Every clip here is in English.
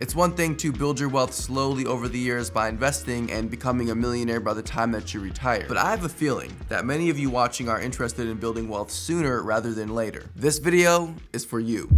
It's one thing to build your wealth slowly over the years by investing and becoming a millionaire by the time that you retire. But I have a feeling that many of you watching are interested in building wealth sooner rather than later. This video is for you.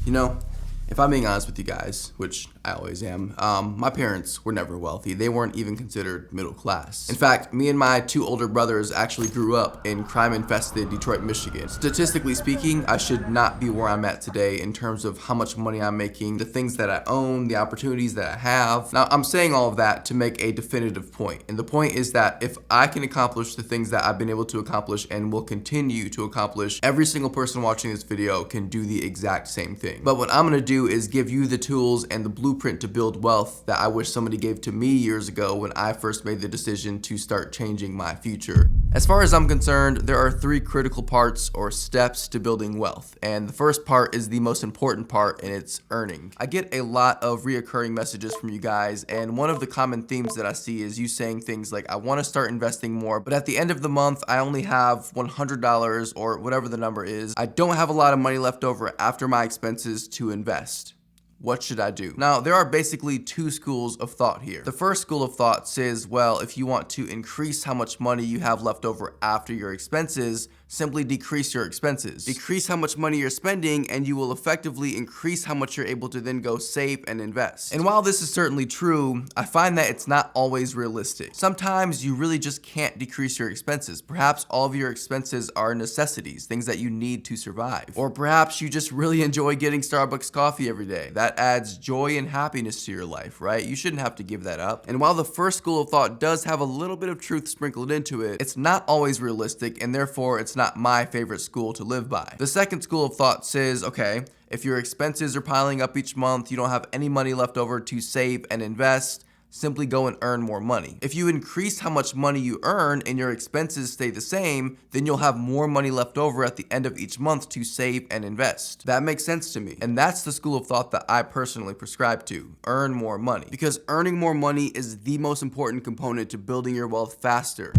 You know, if I'm being honest with you guys, which I always am, my parents were never wealthy. They weren't even considered middle class. In fact, me and my two older brothers actually grew up in crime-infested Detroit, Michigan. Statistically speaking, I should not be where I'm at today in terms of how much money I'm making, the things that I own, the opportunities that I have. Now, I'm saying all of that to make a definitive point. And the point is that if I can accomplish the things that I've been able to accomplish and will continue to accomplish, every single person watching this video can do the exact same thing. But what I'm gonna do is give you the tools and the blueprint to build wealth that I wish somebody gave to me years ago when I first made the decision to start changing my future. As far as I'm concerned, there are three critical parts or steps to building wealth. And the first part is the most important part, and it's earning. I get a lot of reoccurring messages from you guys, and one of the common themes that I see is you saying things like, I wanna start investing more, but at the end of the month, I only have $100 or whatever the number is. I don't have a lot of money left over after my expenses to invest. What should I do? Now, there are basically two schools of thought here. The first school of thought says, well, if you want to increase how much money you have left over after your expenses, simply decrease your expenses. Decrease how much money you're spending, and you will effectively increase how much you're able to then go save and invest. And while this is certainly true, I find that it's not always realistic. Sometimes you really just can't decrease your expenses. Perhaps all of your expenses are necessities, things that you need to survive. Or perhaps you just really enjoy getting Starbucks coffee every day. That adds joy and happiness to your life, right? You shouldn't have to give that up. And while the first school of thought does have a little bit of truth sprinkled into it, it's not always realistic, and therefore it's not my favorite school to live by. The second school of thought says, okay, if your expenses are piling up each month, you don't have any money left over to save and invest, simply go and earn more money. If you increase how much money you earn and your expenses stay the same, then you'll have more money left over at the end of each month to save and invest. That makes sense to me. And that's the school of thought that I personally prescribe to. Earn more money. Because earning more money is the most important component to building your wealth faster.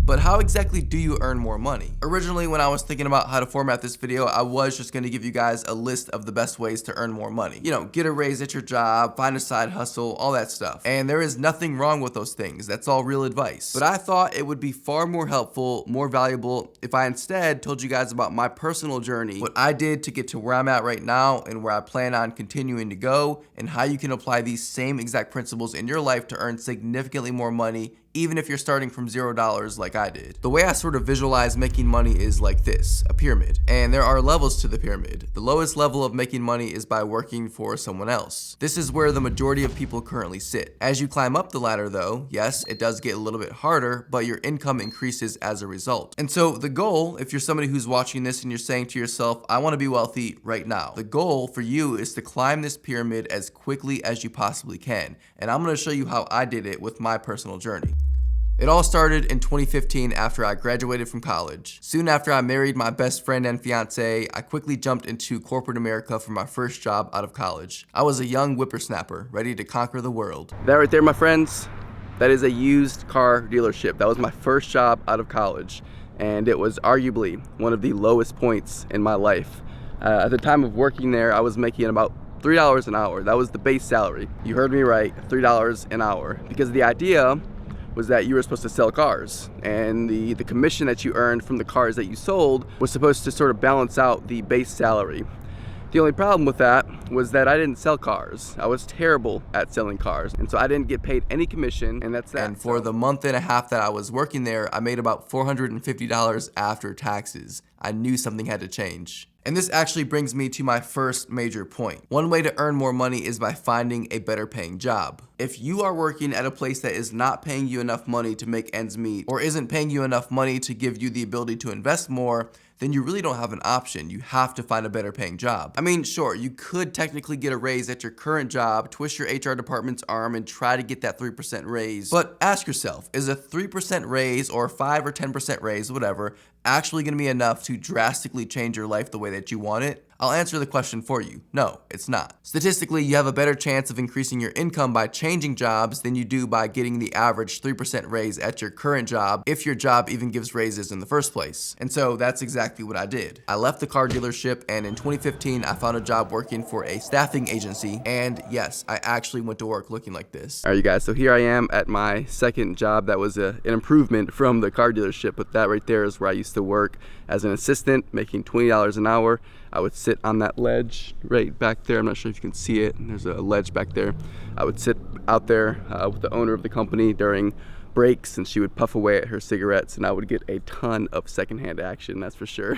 But how exactly do you earn more money? Originally, when I was thinking about how to format this video, I was just gonna give you guys a list of the best ways to earn more money. You know, get a raise at your job, find a side hustle, all that stuff. And there is nothing wrong with those things. That's all real advice. But I thought it would be far more helpful, more valuable, if I instead told you guys about my personal journey, what I did to get to where I'm at right now and where I plan on continuing to go, and how you can apply these same exact principles in your life to earn significantly more money, even if you're starting from $0 like I did. The way I sort of visualize making money is like this, a pyramid. And there are levels to the pyramid. The lowest level of making money is by working for someone else. This is where the majority of people currently sit. As you climb up the ladder though, yes, it does get a little bit harder, but your income increases as a result. And so the goal, if you're somebody who's watching this and you're saying to yourself, I wanna be wealthy right now, the goal for you is to climb this pyramid as quickly as you possibly can. And I'm gonna show you how I did it with my personal journey. It all started in 2015 after I graduated from college. Soon after I married my best friend and fiance, I quickly jumped into corporate America for my first job out of college. I was a young whippersnapper, ready to conquer the world. That right there, my friends, that is a used car dealership. That was my first job out of college, and it was arguably one of the lowest points in my life. At the time of working there, I was making about $3 an hour. That was the base salary. You heard me right, $3 an hour. Because the idea was that you were supposed to sell cars, and the commission that you earned from the cars that you sold was supposed to sort of balance out the base salary. The only problem with that was that I didn't sell cars. I was terrible at selling cars, and so I didn't get paid any commission, and that's that. And for the month and a half that I was working there, I made about $450 after taxes. I knew something had to change. And this actually brings me to my first major point. One way to earn more money is by finding a better paying job. If you are working at a place that is not paying you enough money to make ends meet, or isn't paying you enough money to give you the ability to invest more, then you really don't have an option. You have to find a better paying job. I mean, sure, you could technically get a raise at your current job, twist your HR department's arm and try to get that 3% raise. But ask yourself, is a 3% raise or 5 or 10% raise, whatever, actually going to be enough to drastically change your life the way that you want it? I'll answer the question for you. No, it's not. Statistically, you have a better chance of increasing your income by changing jobs than you do by getting the average 3% raise at your current job, if your job even gives raises in the first place. And so that's exactly what I did. I left the car dealership, and in 2015, I found a job working for a staffing agency. And yes, I actually went to work looking like this. All right, you guys, so here I am at my second job. That was an improvement from the car dealership, but that right there is where I used to work as an assistant, making $20 an hour. I would sit on that ledge right back there. I'm not sure if you can see it. There's a ledge back there. I would sit out there with the owner of the company during breaks, and she would puff away at her cigarettes, and I would get a ton of secondhand action, that's for sure.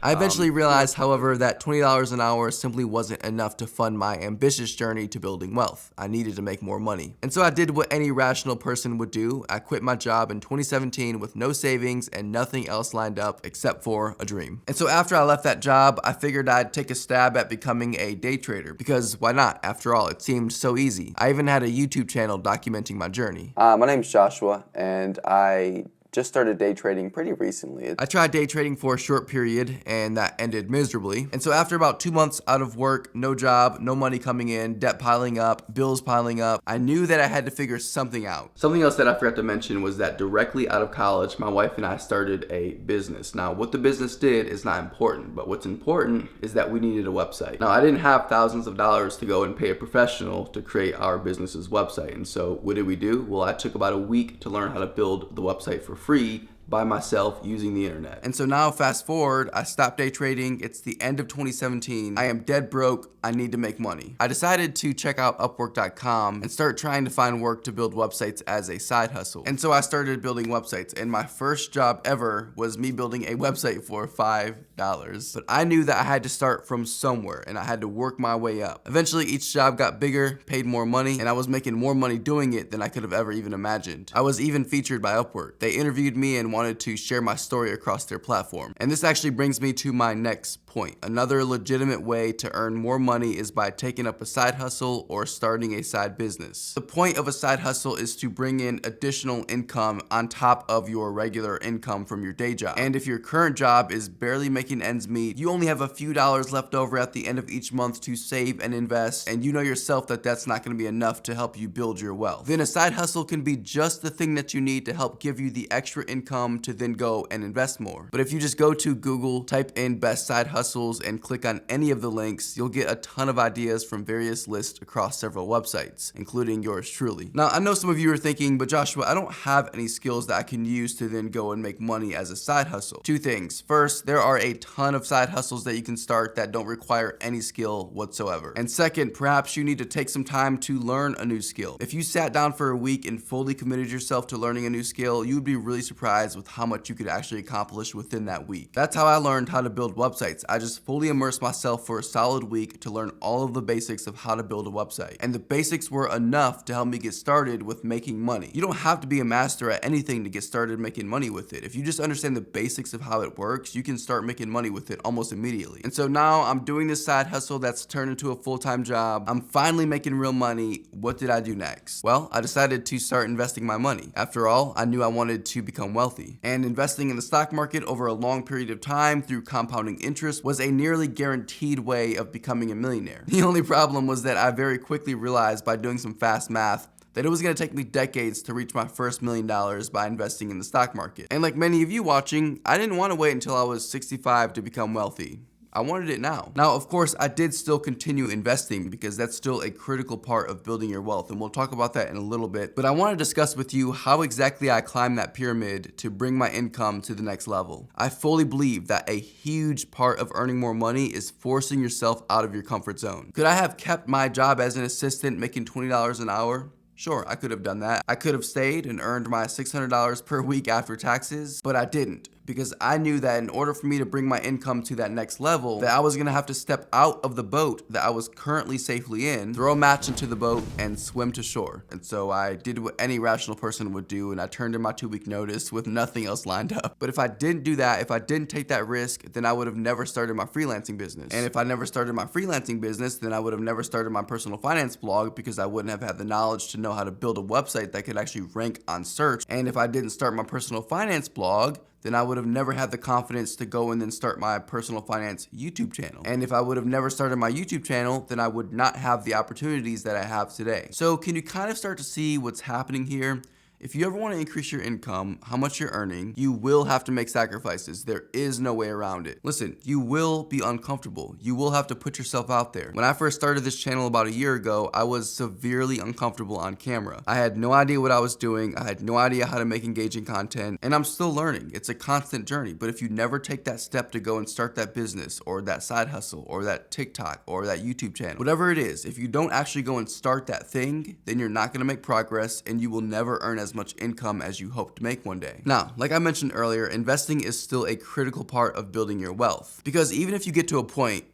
I eventually realized, however, that $20 an hour simply wasn't enough to fund my ambitious journey to building wealth. I needed to make more money. And so I did what any rational person would do. I quit my job in 2017 with no savings and nothing else lined up except for a dream. And so after I left that job, I figured I'd take a stab at becoming a day trader, because why not? After all, it seemed so easy. I even had a YouTube channel documenting my journey. My name's Joshua, and I just started day trading pretty recently. I tried day trading for a short period, and that ended miserably. And so after about 2 months out of work, no job, no money coming in, debt piling up, bills piling up, I knew that I had to figure something out. Something else that I forgot to mention was that directly out of college, my wife and I started a business. Now, what the business did is not important, but what's important is that we needed a website. Now, I didn't have thousands of dollars to go and pay a professional to create our business's website. And so what did we do? Well, I took about a week to learn how to build the website for free by myself using the internet. And so now fast forward, I stopped day trading. It's the end of 2017. I am dead broke. I need to make money. I decided to check out Upwork.com and start trying to find work to build websites as a side hustle. And so I started building websites, and my first job ever was me building a website for $5. But I knew that I had to start from somewhere, and I had to work my way up. Eventually, each job got bigger, paid more money, and I was making more money doing it than I could have ever even imagined. I was even featured by Upwork. They interviewed me and wanted to share my story across their platform. And this actually brings me to my next point. Another legitimate way to earn more money is by taking up a side hustle or starting a side business. The point of a side hustle is to bring in additional income on top of your regular income from your day job. And if your current job is barely making ends meet, you only have a few dollars left over at the end of each month to save and invest, and you know yourself that that's not going to be enough to help you build your wealth. Then a side hustle can be just the thing that you need to help give you the extra income to then go and invest more. But if you just go to Google, type in best side hustles, and click on any of the links, you'll get a ton of ideas from various lists across several websites, including yours truly. Now, I know some of you are thinking, but Joshua, I don't have any skills that I can use to then go and make money as a side hustle. Two things. First, there are a ton of side hustles that you can start that don't require any skill whatsoever. And second, perhaps you need to take some time to learn a new skill. If you sat down for a week and fully committed yourself to learning a new skill, you would be really surprised with how much you could actually accomplish within that week. That's how I learned how to build websites. I just fully immersed myself for a solid week to learn all of the basics of how to build a website. And the basics were enough to help me get started with making money. You don't have to be a master at anything to get started making money with it. If you just understand the basics of how it works, you can start making money with it almost immediately. And so now I'm doing this side hustle that's turned into a full-time job. I'm finally making real money. What did I do next? Well, I decided to start investing my money. After all, I knew I wanted to become wealthy. And investing in the stock market over a long period of time through compounding interest was a nearly guaranteed way of becoming a millionaire. The only problem was that I very quickly realized by doing some fast math that it was going to take me decades to reach my first $1 million by investing in the stock market. And like many of you watching, I didn't want to wait until I was 65 to become wealthy. I wanted it now. Now, of course, I did still continue investing because that's still a critical part of building your wealth, and we'll talk about that in a little bit. But I want to discuss with you how exactly I climbed that pyramid to bring my income to the next level. I fully believe that a huge part of earning more money is forcing yourself out of your comfort zone. Could I have kept my job as an assistant making $20 an hour? Sure, I could have done that. I could have stayed and earned my $600 per week after taxes, but I didn't, because I knew that in order for me to bring my income to that next level, that I was gonna have to step out of the boat that I was currently safely in, throw a match into the boat, and swim to shore. And so I did what any rational person would do, and I turned in my 2-week notice with nothing else lined up. But if I didn't do that, if I didn't take that risk, then I would have never started my freelancing business. And if I never started my freelancing business, then I would have never started my personal finance blog, because I wouldn't have had the knowledge to know how to build a website that could actually rank on search. And if I didn't start my personal finance blog, then I would have never had the confidence to go and then start my personal finance YouTube channel. And if I would have never started my YouTube channel, then I would not have the opportunities that I have today. So can you kind of start to see what's happening here? If you ever want to increase your income, how much you're earning, you will have to make sacrifices. There is no way around it. Listen, you will be uncomfortable. You will have to put yourself out there. When I first started this channel about a year ago, I was severely uncomfortable on camera. I had no idea what I was doing. I had no idea how to make engaging content, and I'm still learning. It's a constant journey, but if you never take that step to go and start that business or that side hustle or that TikTok or that YouTube channel, whatever it is, if you don't actually go and start that thing, then you're not going to make progress and you will never earn as much income as you hope to make one day. Now, like I mentioned earlier, investing is still a critical part of building your wealth, because even if you get to a point,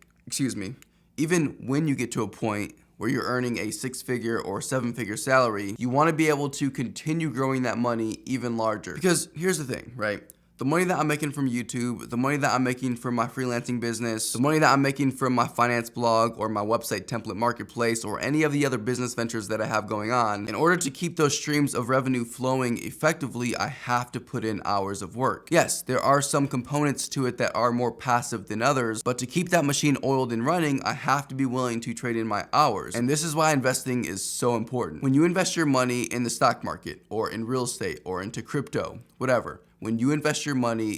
even when you get to a point where you're earning a 6-figure or 7-figure salary, you want to be able to continue growing that money even larger. Because here's the thing, right? The money that I'm making from YouTube, the money that I'm making from my freelancing business, the money that I'm making from my finance blog or my website template marketplace or any of the other business ventures that I have going on, in order to keep those streams of revenue flowing effectively, I have to put in hours of work. Yes, there are some components to it that are more passive than others, but to keep that machine oiled and running, I have to be willing to trade in my hours. And this is why investing is so important. When you invest your money in the stock market or in real estate or into crypto, whatever, when you invest your money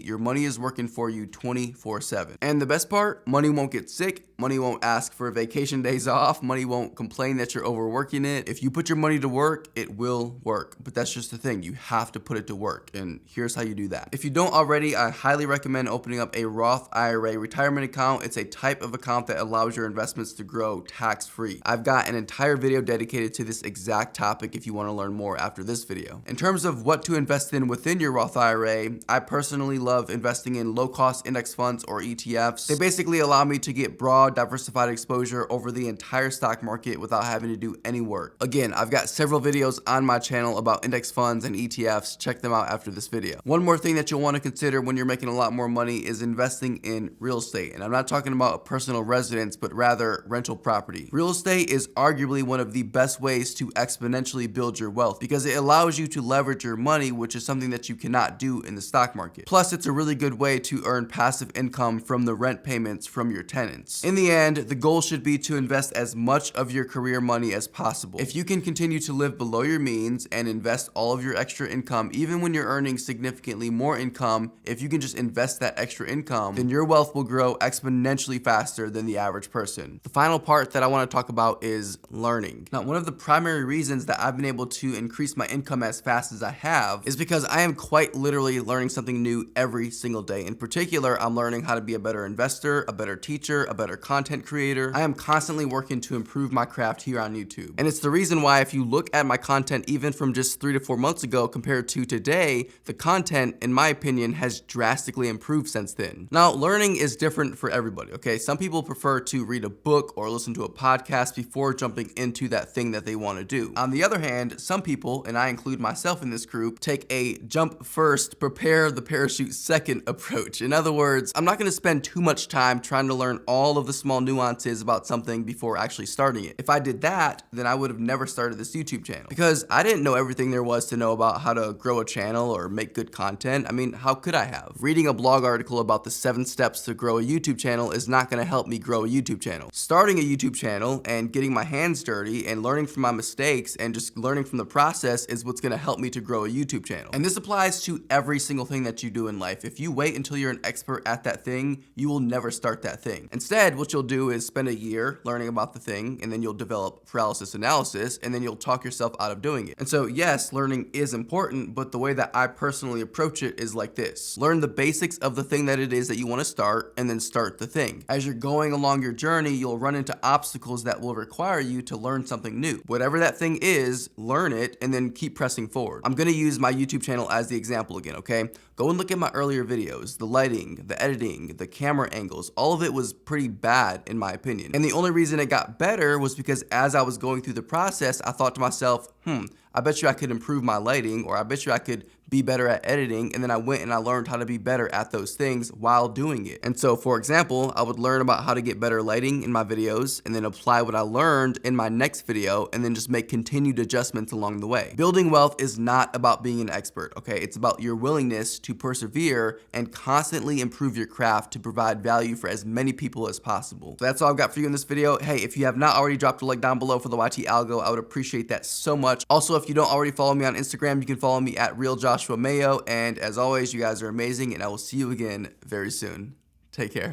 is working for you 24/7. And the best part, money won't get sick, money won't ask for vacation days off, money won't complain that you're overworking it. If you put your money to work, it will work. But that's just the thing, you have to put it to work. And here's how you do that. If you don't already, I highly recommend opening up a Roth IRA retirement account. It's a type of account that allows your investments to grow tax-free. I've got an entire video dedicated to this exact topic if you want to learn more after this video. In terms of what to invest in within your Roth IRA, I personally love investing in low-cost index funds or ETFs. They basically allow me to get broad, diversified exposure over the entire stock market without having to do any work. Again, I've got several videos on my channel about index funds and ETFs. Check them out after this video. One more thing that you'll want to consider when you're making a lot more money is investing in real estate. And I'm not talking about a personal residence, but rather rental property. Real estate is arguably one of the best ways to exponentially build your wealth because it allows you to leverage your money, which is something that you cannot do in the stock market. Plus, it's a really good way to earn passive income from the rent payments from your tenants. In the end, the goal should be to invest as much of your career money as possible. If you can continue to live below your means and invest all of your extra income, even when you're earning significantly more income, if you can just invest that extra income, then your wealth will grow exponentially faster than the average person. The final part that I want to talk about is learning. Now, one of the primary reasons that I've been able to increase my income as fast as I have is because I am quite literally learning something new every single day. In particular, I'm learning how to be a better investor, a better teacher, a better content creator. I am constantly working to improve my craft here on YouTube. And it's the reason why if you look at my content even from just 3 to 4 months ago compared to today, the content, in my opinion, has drastically improved since then. Now, learning is different for everybody, okay? Some people prefer to read a book or listen to a podcast before jumping into that thing that they want to do. On the other hand, some people, and I include myself in this group, take a jump first, prepare the parachute second approach. In other words, I'm not going to spend too much time trying to learn all of the small nuances about something before actually starting it. If I did that, then I would have never started this YouTube channel because I didn't know everything there was to know about how to grow a channel or make good content. I mean, how could I have? Reading a blog article about the 7 steps to grow a YouTube channel is not going to help me grow a YouTube channel. Starting a YouTube channel and getting my hands dirty and learning from my mistakes and just learning from the process is what's going to help me to grow a YouTube channel. And this applies to every single thing that you do in life. If you wait until you're an expert at that thing, you will never start that thing. Instead, what you'll do is spend a year learning about the thing, and then you'll develop paralysis analysis, and then you'll talk yourself out of doing it. And so, yes, learning is important, but the way that I personally approach it is like this. Learn the basics of the thing that it is that you want to start, and then start the thing. As you're going along your journey, you'll run into obstacles that will require you to learn something new. Whatever that thing is, learn it, and then keep pressing forward. I'm going to use my YouTube channel as the example again, okay? Go and look at my earlier videos. The lighting, the editing, the camera angles, all of it was pretty bad in my opinion. And the only reason it got better was because as I was going through the process, I thought to myself, I bet you I could improve my lighting, or I bet you I could be better at editing, and then I went and I learned how to be better at those things while doing it. And so, for example, I would learn about how to get better lighting in my videos and then apply what I learned in my next video and then just make continued adjustments along the way. Building wealth is not about being an expert, okay? It's about your willingness to persevere and constantly improve your craft to provide value for as many people as possible. So that's all I've got for you in this video. Hey, if you have not already dropped a like down below for the YT algo, I would appreciate that so much. Also, if you don't already follow me on Instagram, you can follow me at RealJoshuaMayo. And as always, you guys are amazing, and I will see you again very soon. Take care.